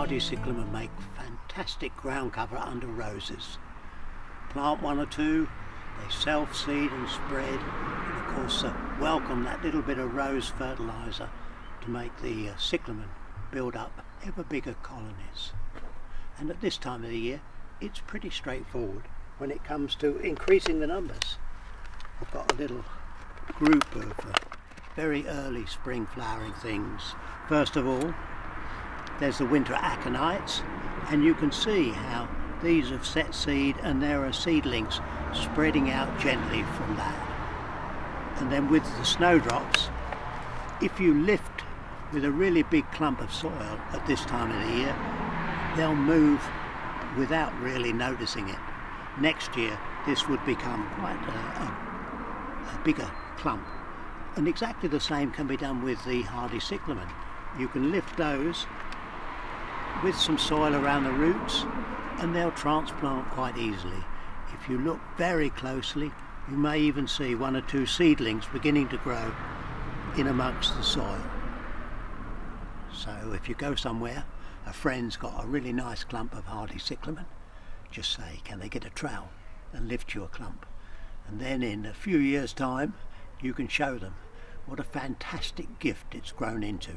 hardy cyclamen make fantastic ground cover under roses. Plant one or two, they self-seed and spread, and of course welcome that little bit of rose fertiliser to make the cyclamen build up ever bigger colonies. And at this time of the year it's pretty straightforward when it comes to increasing the numbers. I've got a little group of very early spring flowering things. First of all, there's the winter aconites, and you can see how these have set seed and there are seedlings spreading out gently from that. And then with the snowdrops, if you lift with a really big clump of soil at this time of the year, they'll move without really noticing it. Next year this would become quite a bigger clump. And exactly the same can be done with the hardy cyclamen. You can lift those with some soil around the roots and they'll transplant quite easily. If you look very closely, you may even see one or two seedlings beginning to grow in amongst the soil. So if you go somewhere, a friend's got a really nice clump of hardy cyclamen, just say, can they get a trowel and lift you a clump? And then in a few years' time you can show them what a fantastic gift it's grown into.